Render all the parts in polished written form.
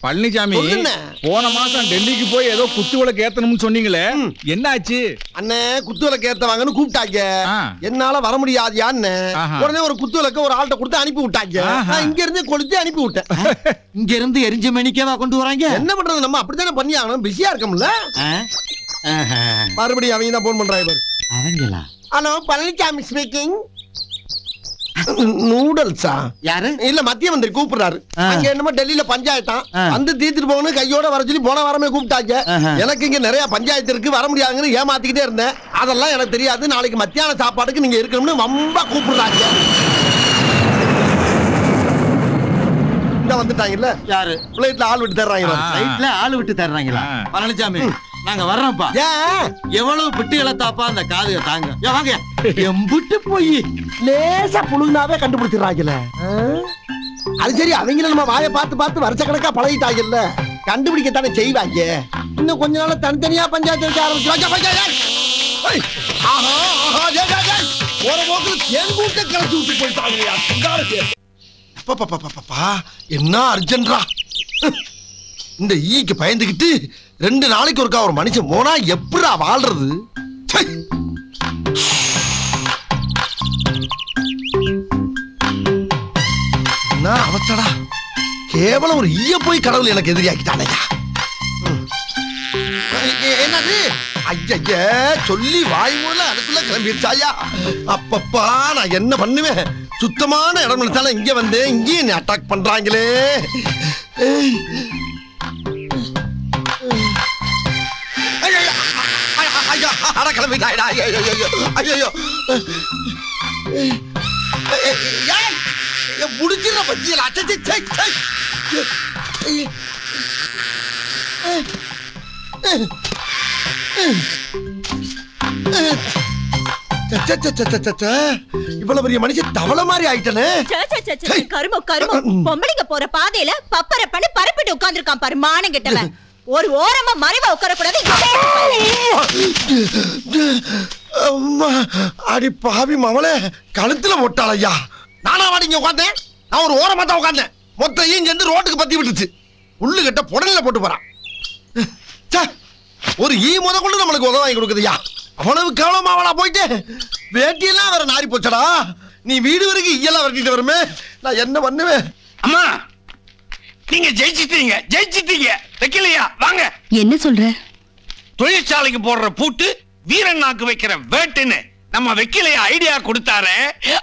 பழனிசாமி போன மாசம் டெல்லிக்கு போய் ஏதோ குத்து விளக்கு ஏத்தணும்னு சொன்னீங்களே, என்ன ஆச்சு? அண்ணே குத்து விளக்கு ஏத்தவாங்கன்னு கூப்பிட்டாங்க. என்னால வர முடியாதியான்னு உடனே ஒரு குத்து விளக்க ஒரு ஆள்கிட்ட கொடுத்து அனுப்பி விட்டாங்க. நான் இங்க இருந்து கொளுத்தி அனுப்பி விட்டேன். இங்க இருந்து எரிஞ்ச மணிக்கேவா கொண்டு வராங்க? என்ன பண்றது, நம்ம அப்படித்தானே பண்ணி ஆகணும், பிஸியா இருக்கோம்ல. மறுபடியும் அவங்க தான் போன் பண்றாங்க. அவங்களா? Hello, Palanisamy speaking. நூடல்ஸா? யாரு? இல்ல, மத்திய மந்திரி கூப்பிடுறாரு. அங்க என்னமோ டெல்லியில பஞ்சாயத்தான், வந்து தீர்த்துட்டு போகணும் கையோட வர சொல்லி போன வாரமே கூப்பிட்டாங்க. எனக்கு இங்க நிறைய பஞ்சாயத்து இருக்கு, வர முடியாதுன்னு ஏமாத்திக்கிட்டே இருந்தேன். அதெல்லாம் எனக்கு தெரியாது. நாளைக்கு மத்தியான சாப்பாடுக்கு நீங்க இருக்கணும்னு ரொம்ப கூப்பிடுறாங்க. வந்துட்டாங்கல்ல? யாரு? பிளைட்ல ஆள் விட்டு தர்றாங்க. பிளைட்ல ஆள் விட்டு தர்றாங்களா? பழனிசாமி நாங்க வர்றோம்ப்பா. எவ்வளவு பிட்டுகளை தாப்பா அந்த காதுக தாங்க. வாங்க, எம்புட்டு போய் லேசா புழுனாவே கண்டுபிடிச்சிடறாங்கல்ல. அது சரி, அவங்கள நம்ம வாயை பார்த்து பார்த்து வருஷ கணக்கா பழகிட்டாங்கல்ல, கண்டுபிடிக்கத்தானே செய்வாங்க. இன்னும் கொஞ்ச நாள் தனித்தனியா பஞ்சாயத்து வைக்க ஆரம்பிச்சு ஒரு போக்கில் தேங்கூட்ட கலச்சு விட்டு போயிட்டாங்க. என்ன அர்ஜென்ட்ரா, இந்த ஈக்கு பயந்துகிட்டு 2 நாளைக்கு ஒருக்கா ஒரு மனுஷன் போனா எப்படா வாழ்றது? என்ன அவசடா, கேவலம் ஒரு ஈய போய் கடவுள் எனக்கு எதிரியாக்கிட்டானையா. என்னது ஐய சொல்லி வாய் மூலம் அதுக்குள்ள கிளம்பிடுச்சாயா. அப்பப்பா நான் என்ன பண்ணுவேன்? சுத்தமான இடம் நினைச்சாலும் இங்க வந்து இங்கேயும் அட்டாக் பண்றாங்களே. கிளம்பிட்டாடா. ஐயோ முடிச்சிட பச்சியல. இவ்வளவு பெரிய மனுஷன் தவளை மாதிரி ஆயிட்டனே. பொம்பளைங்க போற பாதையில பப்பர பண்ணி பரப்பிட்டு உட்கார்ந்துருக்கான் பாரு, மானம் கெட்டவன். ஒரு ஓரமா மறைவா உட்கார கூடாது. அடி பாவி மவளே, கழுத்துல மொட்டாளையா. நானா வாடிங்க உட்காந்தேன்? நான் ஒரு ஓரமா தான் உட்காந்தேன். மொத்த ஈன் சேர்ந்து ரோட்டுக்கு பத்தி விட்டுச்சு. உள்ளு கட்ட புடலில போட்டு போறான். ஒரு ஈ முத கொண்டு நம்மளுக்கு உதவ வாங்கி கொடுக்குதுயா. அவ்வளவு கேவலமாவளா போயிட்டு வேட்டியெல்லாம் வேற நாரி போச்சடா. நீ வீடு வரைக்கும் ஈயெல்லாம் வரட்டிட்டு வருமே, நான் என்ன பண்ணுவேன்? அம்மா, நீங்க ஜெயிச்சிட்டீங்க, ஜெயிச்சிட்டீங்க. வைக்கலையா? வாங்க. என்ன சொல்ற? தொழிற்சாலைக்கு போடுற பூட்டு வீரண்ணாக்கு வைக்கிற வேட்டுன்னு நம்ம வைக்கலையா ஐடியா கொடுத்தாரு.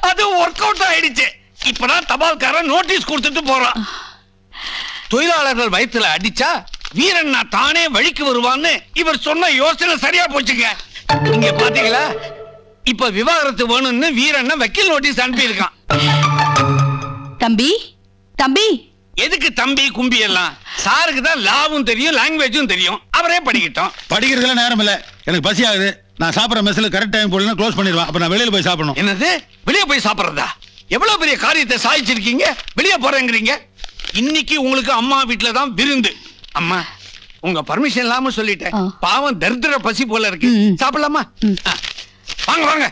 அது ஒர்க் அவுட் ஆயிடுச்சு. இப்பதான் தபால்காரன் நோட்டீஸ் கொடுத்துட்டு போறான். தொழிலாளர்கள் வயிற்றுல அடிச்சா வீரண்ணா தானே வழிக்கு வருவான்னு இவர் சொன்ன யோசனை சரியா போச்சுங்க. இங்க பாத்தீங்களா, இப்ப விவாகரத்து வேணும்னு வீரண்ணா வக்கீல் நோட்டீஸ் அனுப்பி இருக்கான். தம்பி தம்பி. எதுக்கு தம்பி கும்பி எல்லாம்? சாருக்கு தான் லாவும் தெரியும், லாங்குவேஜும் தெரியும். அவரே படிக்கட்டும். படிக்கிறதுல நேரம் இல்ல, எனக்கு பசி ஆகுது. நான் சாப்பிடுற மெஸ்ல கரெக்ட் டைம் போடலாம் க்ளோஸ் பண்ணிடுவேன். அப்ப நான் வெளியில போய் சாப்பிடணும். என்னது வெளியே போய் சாப்பிடுறதா? எவ்வளவு பெரிய காரியத்தை சாதிச்சிருக்கீங்க, வெளியே போறேங்கிறீங்க. இன்னைக்கு உங்களுக்கு அம்மா வீட்டுல தான் விருந்து. அம்மா, உங்க பர்மிஷன் இல்லாம சொல்லிட்டேன். பாவம் தரித்திர பசி போல இருக்கு. சாப்பிடலாமா? வாங்க வாங்க.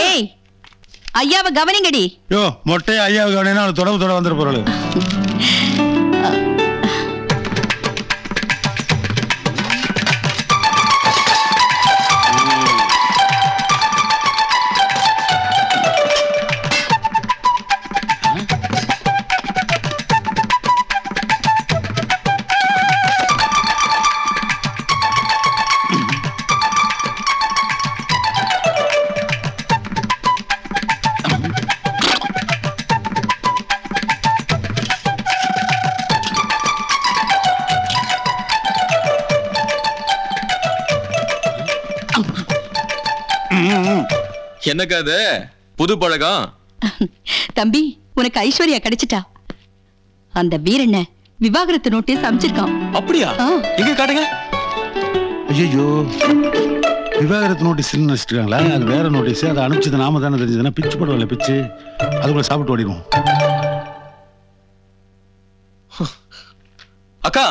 ஏய், ஐயாவை கவனிங்கடி. யோ, மொட்டையை ஐயாவை கவனினா தொடர்பு வந்துட போறாரு. என்னக்கா அது புது பழகம்? தம்பி, உனக்கு ஐஸ்வர்யா கிடைச்சிட்டா. அந்த வீரண்ண விவாகரத்து நோட்டீஸ் அமைச்சிருக்கான். அப்படியா? எங்க காட்டுங்க. ஐயோ, விவாகரத்து நோட்டீஸ் நினைச்சிருக்காங்களா? அது வேற நோட்டீஸ். அதை அனுப்பிச்சது நாம தானே தெரிஞ்சதுன்னா பிச்சு போடுவல, பிச்சு அதுக்குள்ள சாப்பிட்டு ஓடிடுவோம். அக்கா,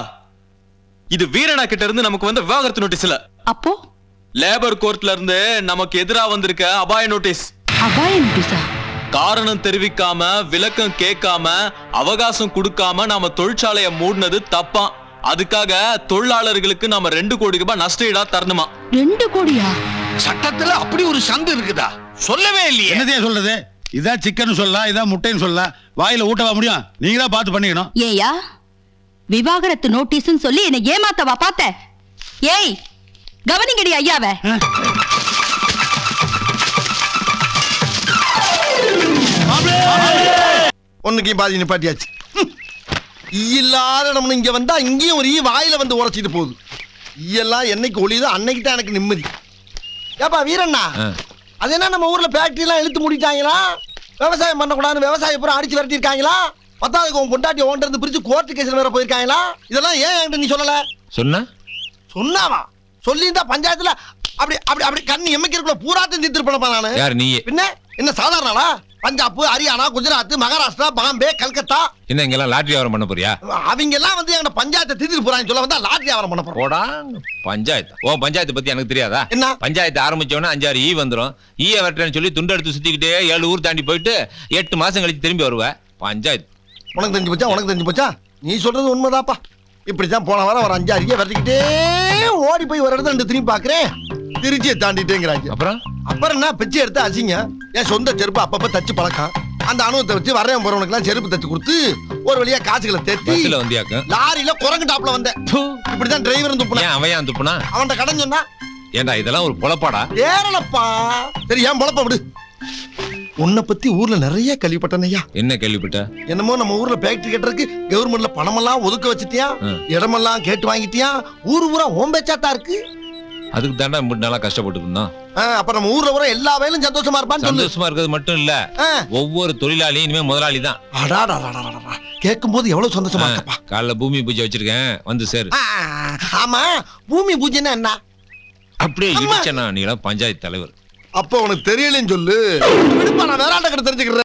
இது வீரண்ணா கிட்ட இருந்து நமக்கு வந்த விவாகரத்து நோட்டீஸ் இல்ல. அப்போ லேபர் கோர்ட்ல இருந்து நமக்கு எதிரா வந்திருக்க அபாய நோட்டீஸ். அபாய நோட்டீஸா? காரணம் தெரிவிக்காம விளக்கம் கேட்காம அவகாசம் கொடுக்காம நாம தொழிற்சாலையை மூடினது தப்பா. அதுக்காக தொழிலாளர்களுக்கு நாம 2 கோடி ரூபாய் நஷ்ட ஈடா தரணுமா. 2 கோடியா? சட்டத்துல அப்படி ஒரு சந்து இருக்குதா? சொல்லவே இல்லையே. என்னதையா சொல்றது? இதான் சிக்கன் சொல்லலாம், இதான் முட்டைன்னு சொல்லலாம். வாயில ஊட்டவா முடியும்? நீங்க தான் பார்த்து பண்ணிக்கணும். ஏயா விவாகரத்து நோட்டீஸ்னு சொல்லி என்ன ஏமாத்தவா பார்த்த? ஏய் கவனிங்கடி ஐயாவை. ஒண்ணுக்கு பாதி நிப்பாட்டியாச்சு. ஈயில்லாத நம்ம இங்க வந்தா இங்கேயும் ஒரு ஈ வாயில வந்து உரைச்சிட்டு போகுது. ஈயெல்லாம் என்னைக்கு ஒளியுதோ அன்னைக்கு தான் எனக்கு நிம்மதி. ஏப்பா வீரண்ணா, அது என்ன நம்ம ஊர்ல ஃபேக்டரி எல்லாம் இழுத்து மூடிட்டாங்களா? விவசாயம் பண்ணக்கூடாதுன்னு விவசாய பூரா அடிச்சு விரட்டி இருக்காங்களா? பத்தாவது உன் பொண்டாட்டி ஓன்ட்டு இருந்து பிரிச்சு கோர்ட்டு கேஸ்ல வேற போயிருக்காங்களா? இதெல்லாம் ஏன் என்கிட்ட நீ சொல்லல? சொன்னாவா? சொல்லியிருந்தா பஞ்சாயத்துல அப்படி அப்படி அப்படி கண்ணு எம்மைக்கிறக்குள்ள பூராத்தையும் தீர்த்து நானு. யார் நீ? பின்ன என்ன சாதாரணா? பஞ்சாப், ஹரியானா, குஜராத், மகாராஷ்டிரா, பாம்பே, கல்கத்தா, என்ன இங்கெல்லாம் லாட்டரி வியாபாரம் பண்ண போறியா? அவங்க எல்லாம் வந்து எங்க பஞ்சாயத்தை தீர்த்து போறாங்க சொல்ல வந்தா லாட்டரி வியாபாரம் பண்ண போறோம். போடா பஞ்சாயத்து. ஓ பஞ்சாயத்து பத்தி எனக்கு தெரியாதா? என்ன? பஞ்சாயத்து ஆரம்பிச்சவன 5-6 ஈ வந்துரும். ஈய வெட்டறேன்னு சொல்லி துண்டு எடுத்து சுத்திக்கிட்டே 7 ஊர் தாண்டி போயிட்டு 8 மாசம் கழிச்சு திரும்பி வருவ. பஞ்சாயத்து உனக்கு தெரிஞ்சு போச்சா? உனக்கு தெரிஞ்சு போச்சா? நீ சொல்றது உண்மைதாப்பா. இப்படித்தான் போன வாரம் ஒரு 5-6 ஈய விரட்டிக்கிட்டே ஓடி போய் ஒரு இடத்துல 2 திரும்பி பாக்குறேன், திருச்சியை தாண்டிட்டேங்கிறாங்க. அப்புறம் என்ன பிச்சை எடுத்து அசிங்க. என் சொந்த செருப்பு அப்பப்ப தச்சு பழக்கம். அந்த அனுபவத்தை வச்சு வரேன் போறவனுக்கு எல்லாம் செருப்பு தச்சு கொடுத்து ஒரு வழியா காசுகளை தேத்தி பஸ்ல வந்தியாக்க லாரியில குரங்கு டாப்ல வந்தேன். இப்படிதான் டிரைவர் துப்புனா. ஏன் அவன் ஏன் துப்புனா? அவன்கிட்ட கடன் சொன்னா ஏண்டா இதெல்லாம் ஒரு பொழப்பாடா? ஏறலப்பா. சரி ஏன் பொழப்ப விடு. உன்னை பத்தி ஊர்ல நிறைய கேள்விப்பட்டனையா. என்ன கேள்விப்பட்ட? என்னமோ நம்ம ஊர்ல ஃபேக்டரி கட்டுறதுக்கு கவர்மெண்ட்ல பணமெல்லாம் ஒதுக்க வச்சுட்டியா, இடமெல்லாம் கேட்டு வாங்கிட்டியா, ஊரா ஓம்பேச்சாத்தா இருக்கு. அதுக்கு தாண்டா 3 நாளா கஷ்டப்பட்டு இருந்தோம். அப்ப நம்ம ஊர்ல வர எல்லா வேலையும் சந்தோஷமா இருப்பான்னு சொல்லு. சந்தோஷமா இருக்கிறது மட்டும் இல்ல, ஒவ்வொரு தொழிலாளியும் இனிமே முதலாளி தான். கேட்கும் போது எவ்வளவு சந்தோஷமா இருக்கப்பா. காலைல பூமி பூஜை வச்சிருக்கேன், வந்து சேரு. ஆமா, பூமி பூஜைன்னா என்ன? அப்படியே இடிச்சனா நீ பஞ்சாயத்து தலைவர். அப்ப உனக்கு தெரியலன்னு சொல்லு. விடுப்பா, நான் வேற ஆட்ட தெரிஞ்சுக்கிறேன்.